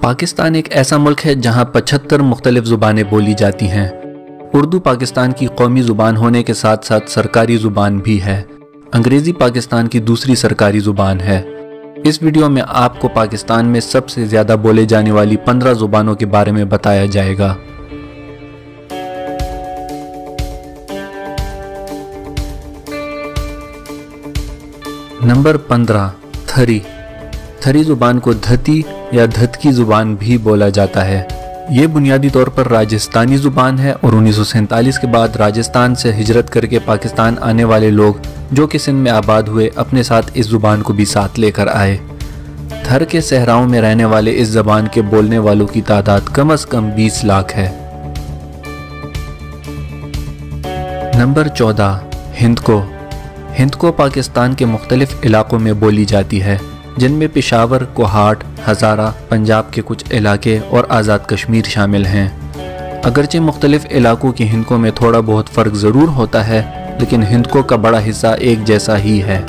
पाकिस्तान एक ऐसा मुल्क है जहाँ 75 मुख्तलिफ ज़ुबानें बोली जाती हैं। उर्दू पाकिस्तान की कौमी ज़ुबान होने के साथ साथ सरकारी ज़ुबान भी है। अंग्रेज़ी पाकिस्तान की दूसरी सरकारी ज़ुबान है। इस वीडियो में आपको पाकिस्तान में सबसे ज़्यादा बोले जाने वाली 15 ज़ुबानों के बारे में बताया जाएगा। नंबर 15, थरी। थरी ज़ुबान को धती या धत की ज़ुबान भी बोला जाता है। ये बुनियादी तौर पर राजस्थानी ज़ुबान है और 1947 के बाद राजस्थान से हिजरत करके पाकिस्तान आने वाले लोग जो कि सिंध में आबाद हुए अपने साथ इस ज़ुबान को भी साथ लेकर आए। थर के सहराओं में रहने वाले इस ज़बान के बोलने वालों की तादाद कम से कम 20 लाख है। नंबर 14, हिंदको। हिंदको पाकिस्तान के मुख्तलिफ इलाकों में बोली जाती है, जिनमें पेशावर, कोहाट, हज़ारा, पंजाब के कुछ इलाके और आज़ाद कश्मीर शामिल हैं। अगरचे मुख्तलिफ इलाकों की हिंदकों में थोड़ा बहुत फ़र्क ज़रूर होता है, लेकिन हिंदकों का बड़ा हिस्सा एक जैसा ही है।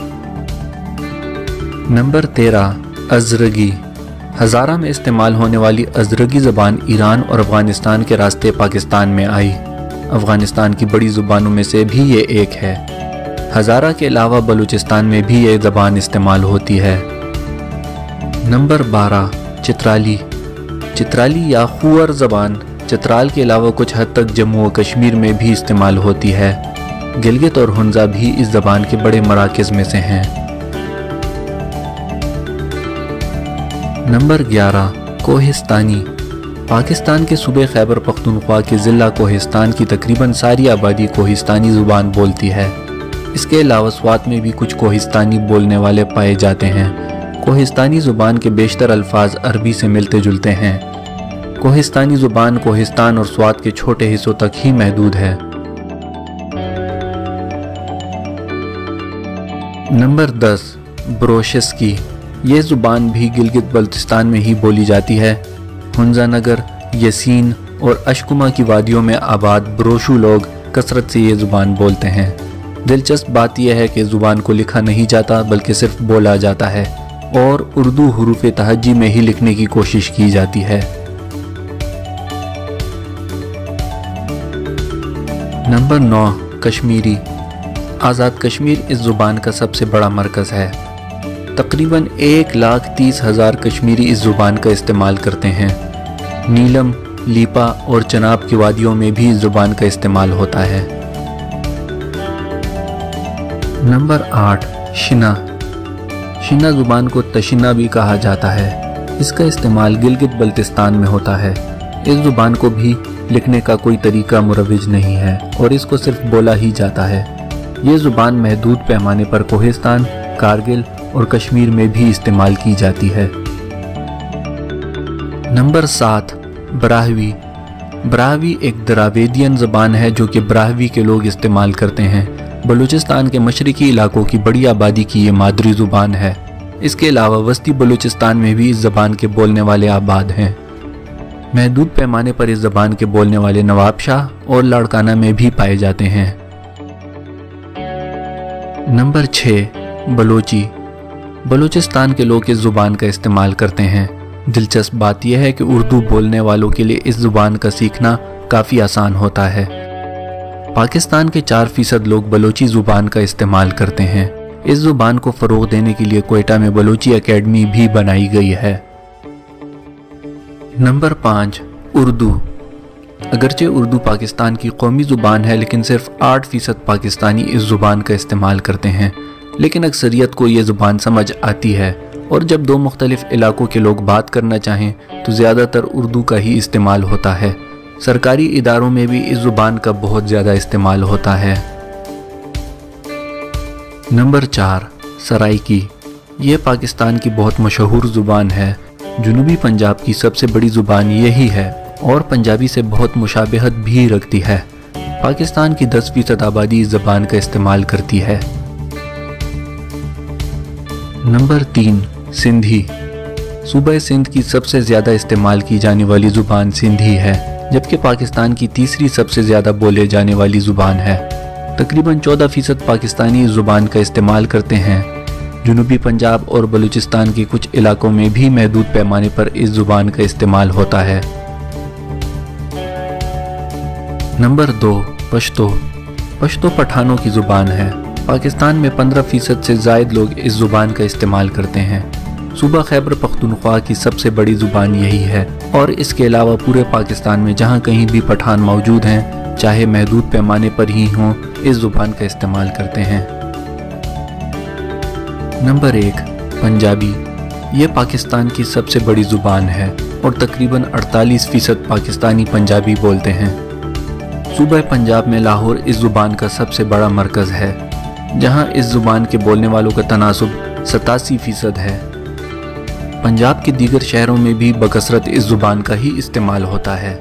नंबर 13, अज़रगी। हज़ारा में इस्तेमाल होने वाली अज़रगी ज़बान ईरान और अफ़गानिस्तान के रास्ते पाकिस्तान में आई। अफ़गानिस्तान की बड़ी ज़ुबानों में से भी ये एक है। हज़ारा के अलावा बलूचिस्तान में भी ये ज़बान इस्तेमाल होती है। नंबर 12, चित्राली। चित्राली या खुअर ज़बान चित्राल के अलावा कुछ हद तक जम्मू व कश्मीर में भी इस्तेमाल होती है। गिलगित और हुंज़ा भी इस ज़बान के बड़े मराकज़ में से हैं। नंबर 11, कोहिस्तानी। पाकिस्तान के सूबे खैबर पख्तूनख्वा के ज़िला कोहिस्तान की तकरीबन सारी आबादी कोहिस्तानी ज़ुबान बोलती है। इसके अलावा स्वात में भी कुछ कोहिस्तानी बोलने वाले पाए जाते हैं। कोहिस्तानी ज़ुबान के बेशतर अल्फाज अरबी से मिलते जुलते हैं। कोहिस्तानी ज़ुबान कोहिस्तान और स्वात के छोटे हिस्सों तक ही महदूद है। नंबर 10, ब्रोशस्की। ये ज़ुबान भी गिलगित बल्तिस्तान में ही बोली जाती है। हुंज़ा नगर, यसीन और अशकुमा की वादियों में आबाद ब्रोशू लोग कसरत से ये ज़ुबान बोलते हैं। दिलचस्प बात यह है कि ज़ुबान को लिखा नहीं जाता बल्कि सिर्फ बोला जाता है और उर्दू हुरूफ़ तहज्जी में ही लिखने की कोशिश की जाती है। नंबर 9, कश्मीरी। आज़ाद कश्मीर इस ज़ुबान का सबसे बड़ा मरकज़ है। तकरीबन 1,30,000 कश्मीरी इस ज़ुबान का इस्तेमाल करते हैं। नीलम, लीपा और चनाब की वादियों में भी इस ज़ुबान का इस्तेमाल होता है। नंबर 8, शिना। शिना ज़ुबान को तशिना भी कहा जाता है। इसका इस्तेमाल गिलगित बल्तिस्तान में होता है। इस ज़ुबान को भी लिखने का कोई तरीका मुरव्वज नहीं है और इसको सिर्फ बोला ही जाता है। ये ज़ुबान महदूद पैमाने पर कोहिस्तान, कारगिल और कश्मीर में भी इस्तेमाल की जाती है। नंबर 7, ब्राहवी। ब्राहवी एक द्राविडियन ज़बान है जो कि ब्राहवी के लोग इस्तेमाल करते हैं। बलूचिस्तान के मशरकी इलाकों की बड़ी आबादी की ये मादरी ज़ुबान है। इसके अलावा वस्ती बलूचिस्तान में भी इस ज़बान के बोलने वाले आबाद हैं। महदूद पैमाने पर इस ज़बान के बोलने वाले नवाबशाह और लाड़काना में भी पाए जाते हैं। नंबर 6, बलोची। बलूचिस्तान के लोग इस ज़ुबान का इस्तेमाल करते हैं। दिलचस्प बात यह है कि उर्दू बोलने वालों के लिए इस ज़ुबान का सीखना काफ़ी आसान होता है। पाकिस्तान के 4% लोग बलोची ज़ुबान का इस्तेमाल करते हैं। इस ज़ुबान को फ़रोग़ देने के लिए कोयटा में बलोची एकेडमी भी बनाई गई है। नंबर 5, उर्दू। अगरचे उर्दू पाकिस्तान की कौमी ज़ुबान है, लेकिन सिर्फ 8% पाकिस्तानी इस ज़ुबान का इस्तेमाल करते हैं। लेकिन अक्सरियत को ये ज़ुबान समझ आती है और जब दो मुख्तलिफ इलाकों के लोग बात करना चाहें तो ज़्यादातर उर्दू का ही इस्तेमाल होता है। सरकारी इदारों में भी इस ज़ुबान का बहुत ज़्यादा इस्तेमाल होता है। नंबर 4, सराइकी। ये पाकिस्तान की बहुत मशहूर ज़ुबान है। जुनूबी पंजाब की सबसे बड़ी ज़ुबान यही है और पंजाबी से बहुत मुशाबहत भी रखती है। पाकिस्तान की 10% आबादी इस ज़बान का इस्तेमाल करती है। नंबर 3, सिंधी। सूबा सिंध की सबसे ज़्यादा इस्तेमाल की जाने वाली ज़ुबान सिंधी है, जबकि पाकिस्तान की तीसरी सबसे ज़्यादा बोले जाने वाली ज़ुबान है। तकरीबन 14% पाकिस्तानी इस ज़ुबान का इस्तेमाल करते हैं। جنوبی پنجاب اور بلوچستان کے کچھ علاقوں میں بھی محدود پیمانے پر اس زبان کا استعمال ہوتا ہے۔ نمبر 2، پشتو۔ پشتو پٹھانوں کی زبان ہے۔ پاکستان میں 15% سے زائد لوگ اس زبان کا استعمال کرتے ہیں۔ صوبہ خیبر پختونخوا کی سب سے بڑی زبان یہی ہے، اور اس کے علاوہ پورے پاکستان میں جہاں کہیں بھی پٹھان موجود ہیں، چاہے محدود پیمانے پر ہی ہوں، اس زبان کا استعمال کرتے ہیں۔ نمبر 1، پنجابی۔ یہ پاکستان کی سب سے بڑی زبان ہے اور تقریباً 48% پاکستانی پنجابی بولتے ہیں۔ صوبہ پنجاب میں لاہور اس زبان کا سب سے بڑا مرکز ہے، جہاں اس زبان کے بولنے والوں کا تناسب 87% ہے۔ پنجاب کے دیگر شہروں میں بھی بکثرت اس زبان کا ہی استعمال ہوتا ہے۔